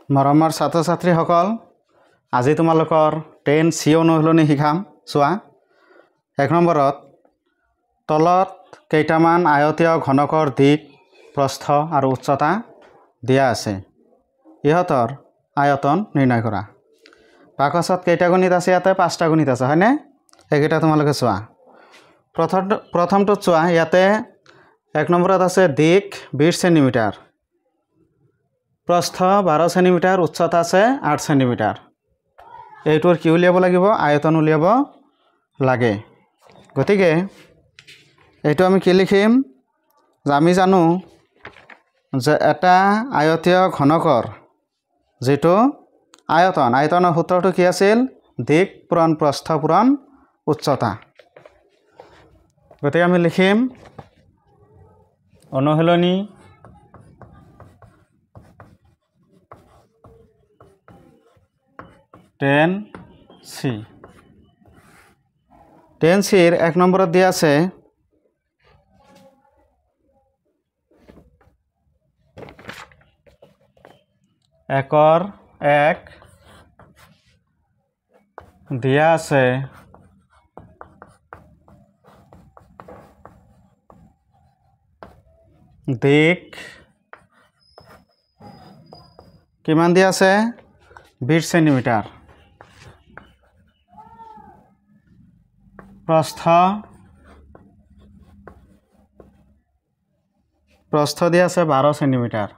মৰমৰ ছাত্ৰ ছাত্ৰীসকল আজি তোমালোকৰ 10C অনুশীলনী শিকাম চোৱা 1 নম্বৰত তলত কেইটামান আয়তীয় ঘনকৰ দিক প্ৰস্থ আৰু উচ্চতা দিয়া আছে ইহতৰ আয়তন নিৰ্ণয় কৰা বাকচত কেইটা গণিত আছে ইয়াতে 5টা গণিত আছে হয়নে এইকেইটা তোমালোকে চোৱা প্ৰথমটো চোৱা ইয়াতে 1 নম্বৰত আছে দিক 20 সেন্টিমিটাৰ प्रस्थ 12 सेन्टिमिटार उच्चता আছে 8 सेन्टिमिटार এইটোৰ কি উলিয়াব লাগিব আয়তন উলিয়াব লাগে গতিকে এইটো আমি কি লিখিম আমি জানো যে এটা আয়তীয় ঘনকৰ যেটো আয়তনৰ সূত্ৰটো কি আছিল দিক পূৰণ প্ৰস্থ পূৰণ উচ্চতা গতিকে আমি লিখিম অনুশীলনী टेन सी 1 নম্বৰত দিয়া আছে एकर 1 দিয়া আছে দিক কিমান দিয়া আছে 20 সেন্টিমিটার प्रस्थ দিয়া আছে 12 সেন্টিমিটার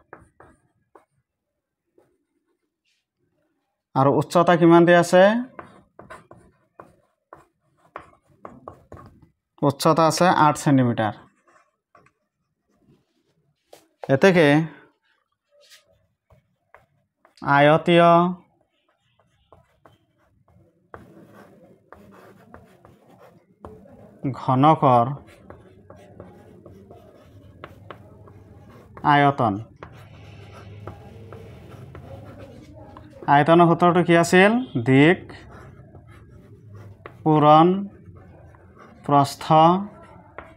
আর উচ্চতা কিমান দিয়া আছে উচ্চতা আছে 8 সেন্টিমিটার এতেকে আয়তীয় ঘনকৰ আয়তনৰ সূত্ৰটো কি আছিল দিক পূৰণ প্ৰস্থ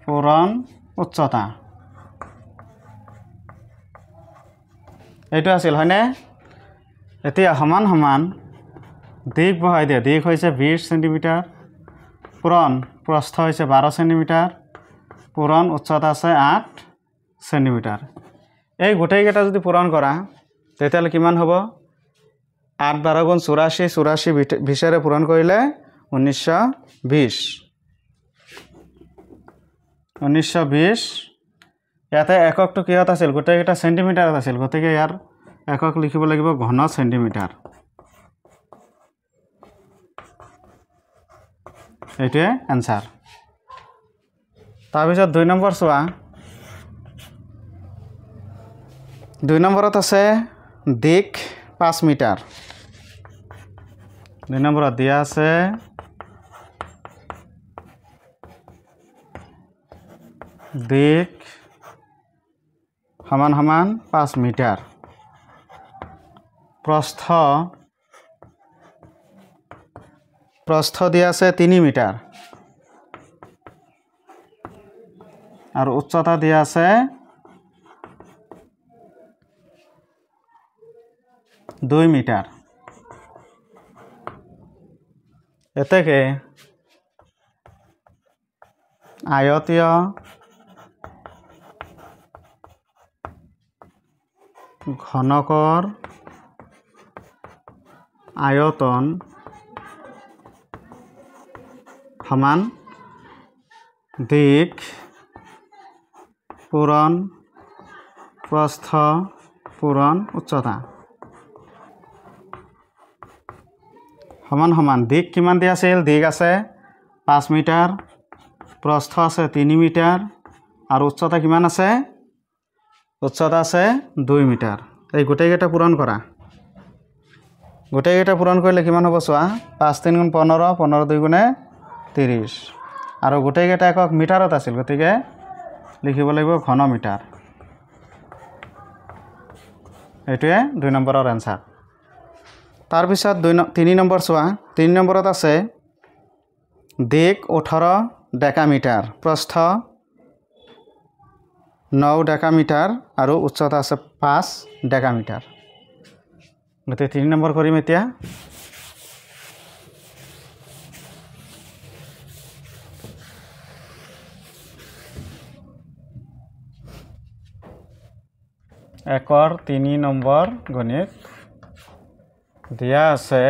পূৰণ উচ্চতা এইটো আছিল হয়নে এতিয়া সমান সমান দিক বহাই দিয়া দিক হৈছে 20 সেন্টিমিটার পূৰণ प्रस्थ হৈছে 12 সেন্টিমিটাৰ পূৰণ উচ্চতা আছে 8 সেন্টিমিটাৰ এই গোটেই কেটা যদি পূৰণ কৰা তেতিয়ালে কিমান হ'ব 8 12 গুণ 84 84 20 ৰে পূৰণ কৰিলে 1920 ইয়াতে এককটো কিহত আছিল গোটেই কেটা সেন্টিমিটাৰত আছিল গতিকে ইয়াৰ একক লিখিব লাগিব ঘন সেন্টিমিটাৰ এইটোৱে आंसर তাৰপিছত 2 নম্বৰ চোৱা 2 নম্বৰত আছে দিক 5 মিটাৰ 2 নম্বৰত দিয়া আছে দিক সমান সমান 5 মিটাৰ प्रस्थ দিয়া আছে 3 মিটাৰ আৰ উচ্চতা দিয়া আছে 2 মিটাৰ এতেকে আয়তীয় ঘনকৰ আয়তন সমান দিক পূৰণ প্ৰস্থ পূৰণ উচ্চতা সমান সমান দিক কিমান দিয়া আছিল দিক আছে 5 মিটাৰ প্ৰস্থ আছে 3 মিটাৰ আৰু উচ্চতা কিমান আছে উচ্চতা আছে 2 মিটাৰ এই গোটেই কেটা পূৰণ কৰা গোটেই কেটা পূৰণ কৰিলে কিমান হ'ব চোৱা 5 3 গুণ 15 15 2 গুণে 30 আৰু গোটেই কেটা একক মিটাৰত আছিল গতিকে লিখিব লাগিব ঘন মিটাৰ এইটোৱে 2 নম্বৰৰ आंसर তাৰ পিছত 3 নম্বৰ চোৱা 3 নম্বৰত আছে দিক 18 ডেকামিটাৰ প্ৰস্থ 9 ডেকামিটাৰ আৰু উচ্চতা আছে 5 ডেকামিটাৰ গতিকে 3 নম্বৰ কৰিম এতিয়া একৰ 3 নম্বৰ গণিত দিয়া আছে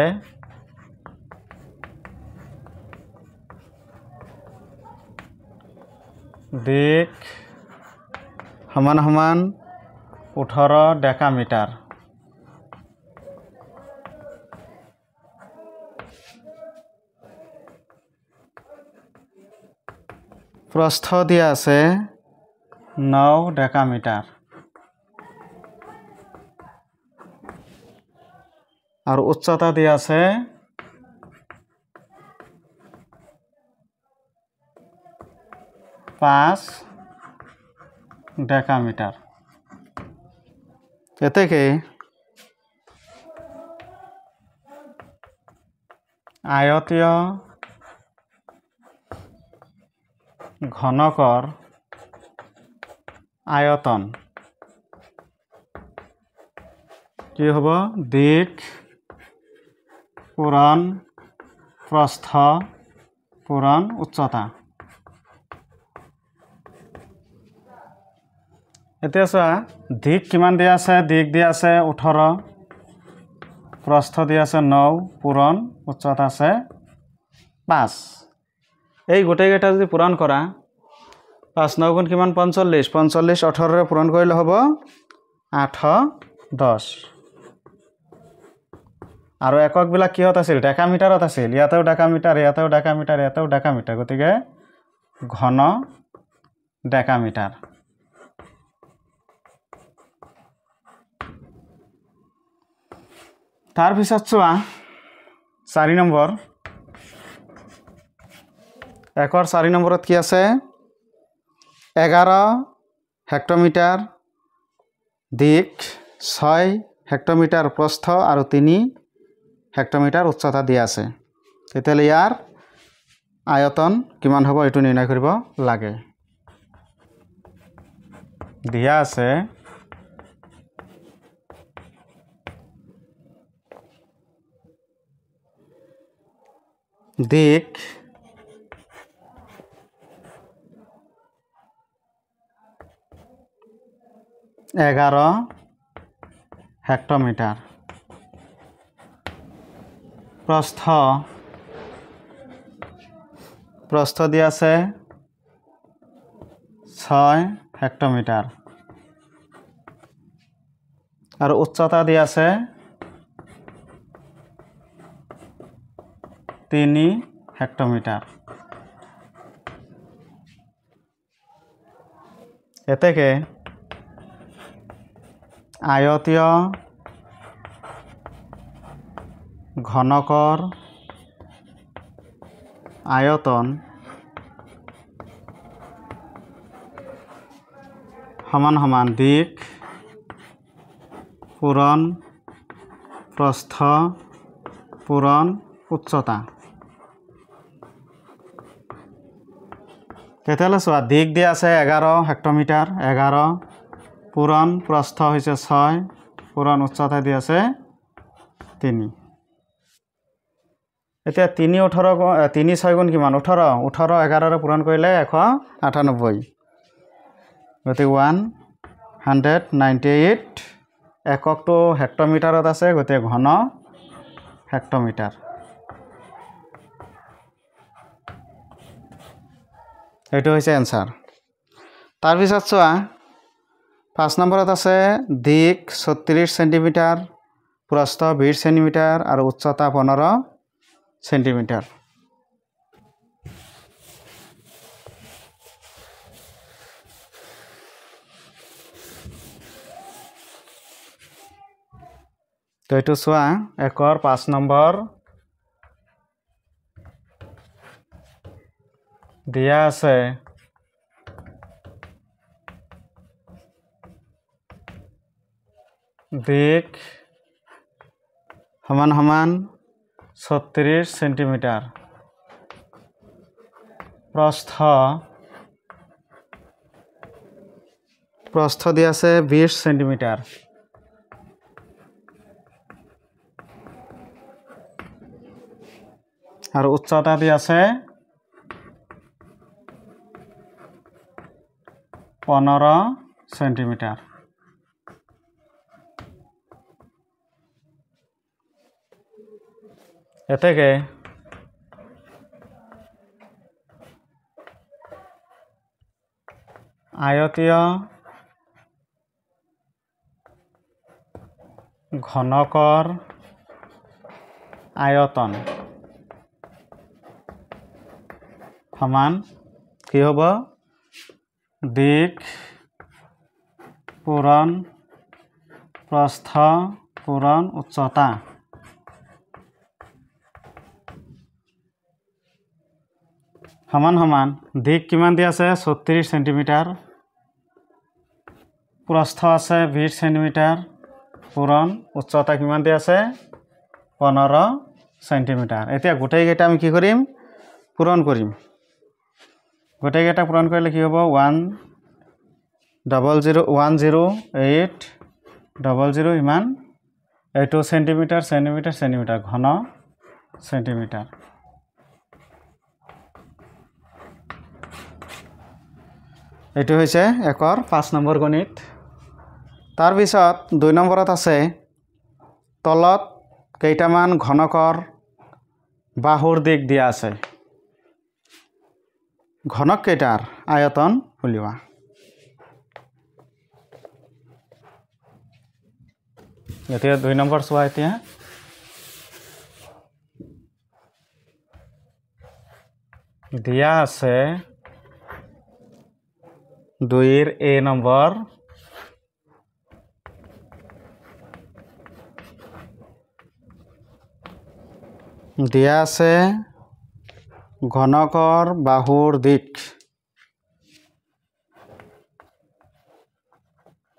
দিক সমান সমান 18 ডেকামিটাৰ প্ৰস্থ দিয়া আছে 9 ডেকামিটাৰ আৰু উচ্চতা দিয়া আছে 5 ডেকামিটাৰ এতেকে আয়তীয় ঘনকৰ আয়তন কি হ'ব দিক পূৰণ প্ৰস্থ পূৰণ উচ্চতা এতিয়া চোৱা দিক কিমান দিয়া আছে দিক দিয়া আছে 18 প্ৰস্থ দিয়া আছে 9 পূৰণ উচ্চতা আছে 5 এই গোটেইকেইটা যদি পূৰণ কৰা 5 9 গুণ কিমান 45 45 18 ৰে পূৰণ কৰিলে হ'ব 8 10 আৰু এককবিলাক কিহত আছিল ডেকামিটাৰত আছিল ইয়াতেও ডেকামিটাৰ ইয়াতেও ডেকামিটাৰ ইয়াতেও ডেকামিটাৰ গতিকে ঘন ডেকামিটাৰ তাৰ পিছত চোৱা 4 নম্বৰ একৰ 4 নম্বৰত কি আছে 11 হেক্টমিটাৰ দিক 6 হেক্টমিটাৰ প্ৰস্থ আৰু 3 হেক্টমিটাৰ উচ্চতা দিয়া আছে তেতিয়াহ'লে ইয়াৰ আয়তন কিমান হ'ব এইটো নিৰ্ণয় কৰিব লাগে দিয়া আছে দিক 11 হেক্টমিটাৰ প্ৰস্থ দিয়া আছে 6 হেক্টমিটাৰ আৰু উচ্চতা দিয়া আছে 3 হেক্টমিটাৰ এতেকে আয়তীয় ঘনকৰ আয়তন সমান সমান দিক পূৰণ প্ৰস্থ পূৰণ উচ্চতা তেতিয়াহ'লে চোৱা দিক দিয়া আছে 11 হেক্টমিটাৰ 11 পূৰণ প্ৰস্থ হৈছে 6 পূৰণ উচ্চতা দিয়া আছে 3 এতিয়া 3 6 গুণ কিমান 18 18 11 ৰে পূৰণ কৰিলে 198 গতিকে 198 এককটো হেক্টমিটাৰত আছে গতিকে ঘন হেক্টমিটাৰ এইটো হৈছে এনসাৰ তাৰ পিছত চোৱা 5 নম্বৰত আছে দিক 36 সেন্টিমিটাৰ প্ৰস্থ 20 সেন্টিমিটাৰ আৰু উচ্চতা 15 সেন্টিমিটাৰ তো এইটো চোৱা একৰ 5 নম্বৰ দিয়া আছে দিক সমান সমান 36 সেন্টিমিটাৰ প্ৰস্থ দিয়া আছে 20 সেন্টিমিটাৰ আৰু উচ্চতা দি আছে 15 সেন্টিমিটাৰ। এতেকে আয়তীয় ঘনকৰ আয়তন সমান কি হ'ব দিক পূৰণ প্ৰস্থ পূৰণ উচ্চতা সমান সমান দিক কিমান দি আছে 36 সেন্টিমিটাৰ প্ৰস্থ আছে 20 সেন্টিমিটাৰ পূৰণ উচ্চতা কিমান দি আছে 15 সেন্টিমিটাৰ। এতিয়া গোটেইকেইটা আমি কি কৰিম পূৰণ কৰিম। গোটেইকেইটা পূৰণ কৰিলে কি হ'ব 100,800 ইমান এইটো সেন্টিমিটাৰ সেন্টিমিটাৰ সেন্টিমিটাৰ ঘন সেন্টিমিটাৰ। এইটো হৈছে একৰ 5 নম্বৰ গণিত। তাৰ পিছত 2 নম্বৰত আছে তলত কেইটামান ঘনকৰ বাহুৰ দিক দিয়া আছে ঘনক কেইটাৰ আয়তন উলিওৱা। এতিয়া 2 নম্বৰ চোৱা। এতিয়া দিয়া আছে 2 A নম্বৰ দিয়া আছে ঘনকৰ বাহুৰ দিক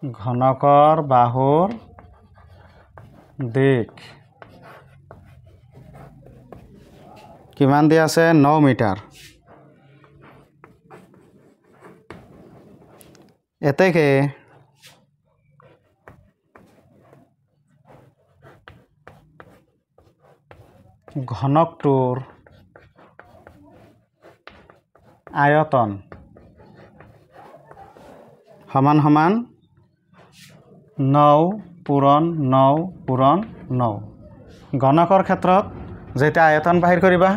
ঘনকৰ বাহুৰ দিক কিমান দিয়া আছে 9 মিটাৰ। এতেকে ঘনকটোৰ আয়তন সমান সমান 9 পূৰণ 9 পূৰণ 9। ঘনকৰ ক্ষেত্ৰত যেতিয়া আয়তন বাহিৰ কৰিবা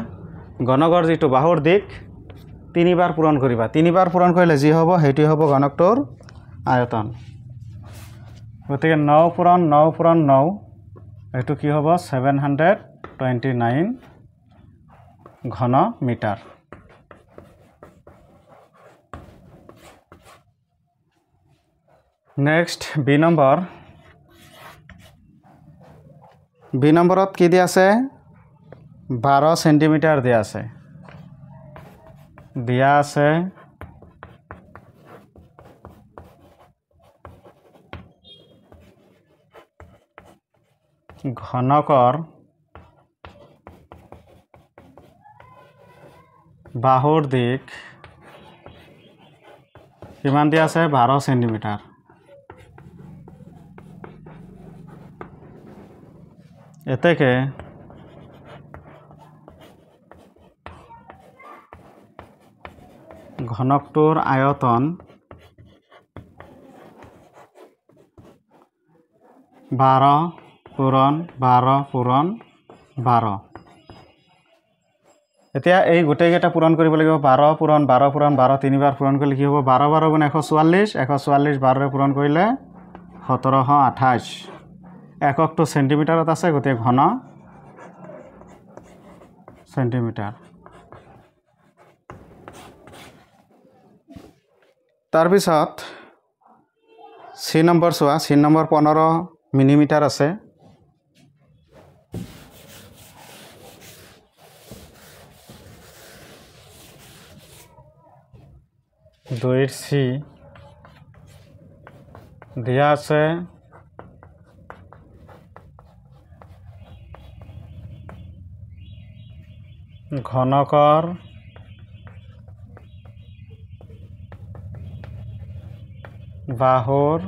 ঘনকৰ যিটো বাহুৰ দিক 3 বাৰ পূৰণ কৰিবা। 3 বাৰ পূৰণ কৰিলে যি হ'ব সেইটো হ'ব ঘনকটোৰ আয়তন। গতিকে 9 পূৰণ 9 পূৰণ 9 এইটো কি হ'ব 729 ঘন metre. Next B number. B নম্বৰত কি দিয়া আছে 12 সেন্টিমিটাৰ দিয়া আছে। দিয়া আছে ঘনকৰ বাহুৰ দিক কিমান দিয়া আছে 12 সেন্টিমিটাৰ। এতেকে ঘনকটোৰ আয়তন 12 পূৰণ 12 পূৰণ 12। এতিয়া এই গোটেইকেইটা পূৰণ কৰিব লাগিব 12 পূৰণ 12 পূৰণ 12 3 বাৰ পূৰণ কৰিলে কি হ'ব 12 12 গুণ 144 144 12 পূৰণ কৰিলে 1728। এককটো সেন্টিমিটাৰত আছে গতিকে ঘন সেন্টিমিটাৰ। তাৰপিছত চি নম্বৰ চোৱা। চি নম্বৰ 15 মিলিমিটাৰ আছে। দুইৰ চি দিয়া আছে ঘনকৰ বাহুৰ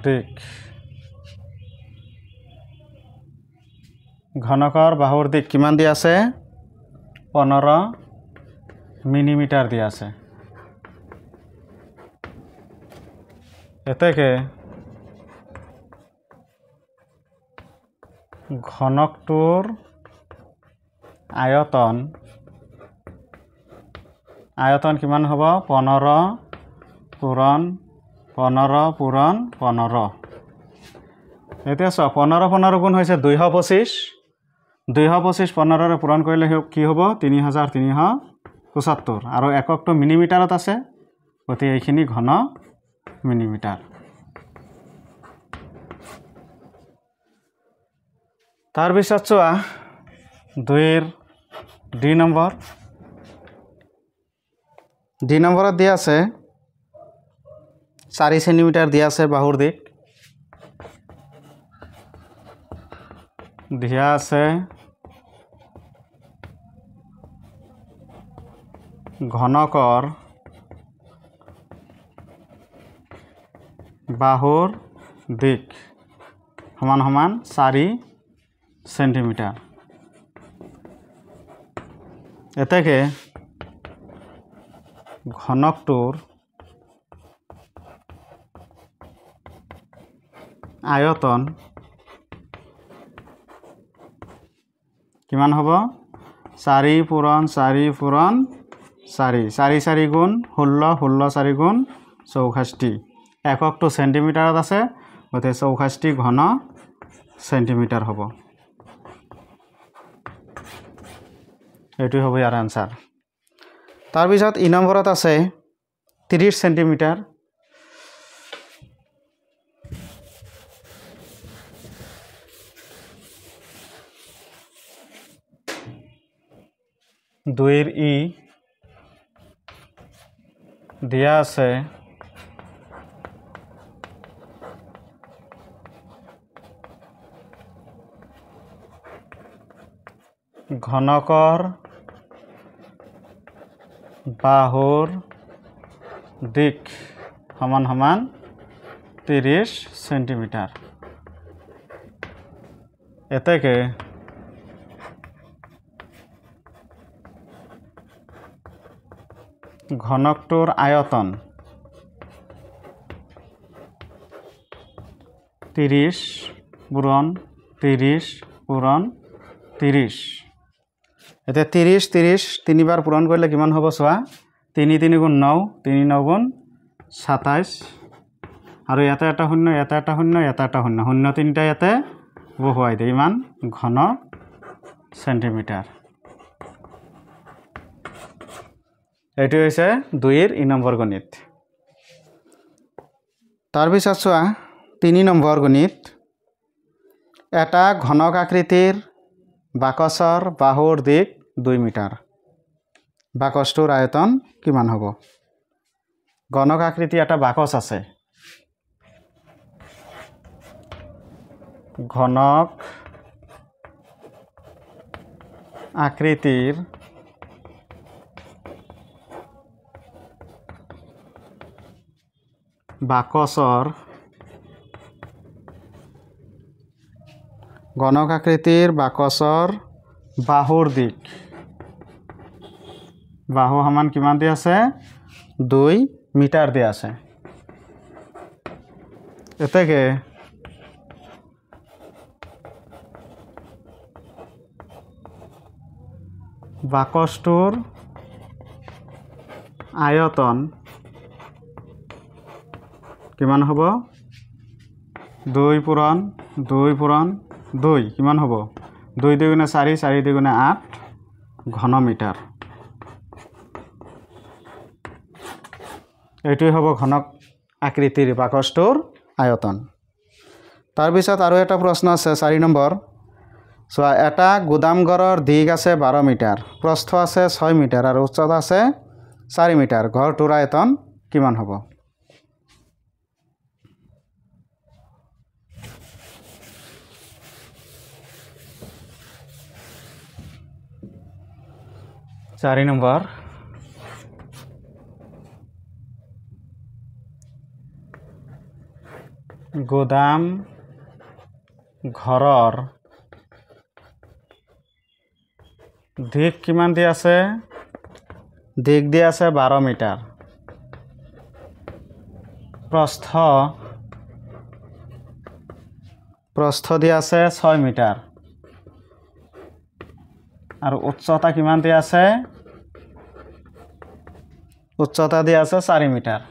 দিক ঘনকৰ বাহুৰ দিক কিমান দিয়া আছে 15 মিলিমিটাৰ দিয়া আছে এতেকে ঘনকটোৰ আয়তন কিমান হ'ব 15 পূৰণ 15 পূৰণ 15 এতিয়া চোৱা 15 15 গুণ হৈছে 225 225 15ৰে পূৰণ কৰিলে কি হ'ব 3375 আৰু এককটো মিলিমিটাৰত আছে গতিকে এইখিনি ঘন মিলিমিটাৰ তাৰ পিছত চোৱা 2 ডি নম্বৰত দিয়া আছে 4 সেন্টিমিটাৰ দিয়া আছে বাহুৰ দিক দিয়া আছে ঘনকৰ বাহুৰ দিক সমান সমান 4 সেন্টিমিটাৰ এতেকে ঘনকটোৰ আয়তন কিমান হ'ব 4 পূৰণ 4 পূৰণ 4 4 4 গুণ 16 16 4 গুণ 64 এককটো সেন্টিমিটাৰত আছে গতিকে 64 ঘন সেন্টিমিটাৰ হ'ব এইটো হ'ব ইয়াৰ আনসাৰ তাৰ পিছত ই নম্বৰত আছে 30 সেন্টিমিটাৰ 2 ই দিয়া আছে ঘনকৰ বাহুৰ দিক সমান সমান 30 সেন্টিমিটাৰ এতেকে ঘনকটোৰ আয়তন 30 পূৰণ 30 পূৰণ 30 এতিয়া 30 30 তিনিবাৰ পূৰণ কৰিলে কিমান হ'ব চোৱা 3 3 গুণ 9 3 9 গুণ 27 আৰু ইয়াতে এটা শূন্য ইয়াতে এটা শূন্য ইয়াতে এটা শূন্য শূন্য তিনিটা ইয়াতে বহুৱাই দিয়ে ইমান ঘন সেন্টিমিটাৰ এইটো হৈছে 2 ই নম্বৰ গণিত তাৰ পিছত চোৱা 3 নম্বৰ গণিত এটা ঘনক আকৃতিৰ বাকচৰ বাহুৰ দিক 2 মিটাৰ বাকচটোৰ আয়তন কিমান হ'ব ঘনক আকৃতি এটা বাকচ আছে ঘনক আকৃতিৰ বাকচৰ ঘনক আকৃতিৰ বাকচৰ বাহুৰ দিক বাহু সমান কিমান দিয়া আছে 2 মিটাৰ দিয়া আছে এতেকে বাকচটোৰ আয়তন কিমান হ'ব 2 পূৰণ 2 পূৰণ 2 কিমান হ'ব 2 2 গুণে 4 4 2 গুণে 8 ঘন মিটাৰ এইটোই হ'ব ঘনক আকৃতিৰ বাকচটোৰ আয়তন তাৰ পিছত আৰু এটা প্ৰশ্ন আছে 4 নম্বৰ চোৱা এটা গুদামঘৰৰ দিক আছে 12 মিটাৰ প্ৰস্থ আছে 6 মিটাৰ আৰু উচ্চতা আছে 4 মিটাৰ ঘৰটোৰ আয়তন কিমান হ'ব 4 নম্বৰ গোদাম ঘৰৰ দিক কিমান দি আছে দিক দি আছে 12 মিটাৰ প্ৰস্থ দি আছে 6 মিটাৰ আৰু উচ্চতা কিমান দি আছে উচ্চতা দি আছে 4 মিটাৰ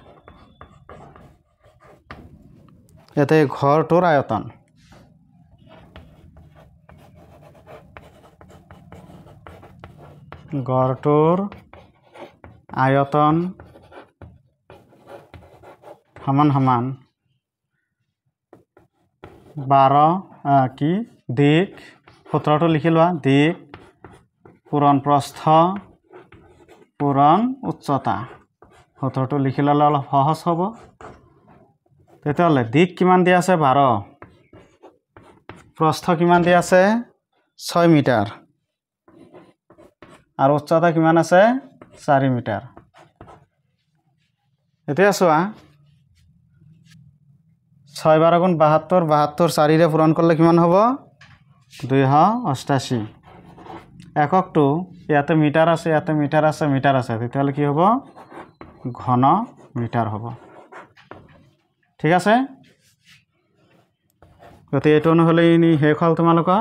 এতে ঘৰটোৰ আয়তন ঘৰটোৰ আয়তন সমান 12 কি দিক সূত্ৰটো লিখি লোৱা দিক পূৰণ প্ৰস্থ পূৰণ উচ্চতা সূত্ৰটো লিখি ল'লে অলপ সহজ হ'ব তেতিয়াহ'লে দিক কিমান দি আছে 12 প্ৰস্থ কিমান দি আছে 6 মিটাৰ আৰু উচ্চতা কিমান আছে 4 মিটাৰ এতিয়া চোৱা 6 12 গুণ 72 72 4 ৰে পূৰণ কৰিলে কিমান হ'ব 288 এককটো ইয়াতে মিটাৰ আছে তেতিয়াহ'লে কি হ'ব ঘন মিটাৰ হ'ব ঠিক আছে গতিকে এইটো নহ'লে শেষ হ'ল তোমালোকৰ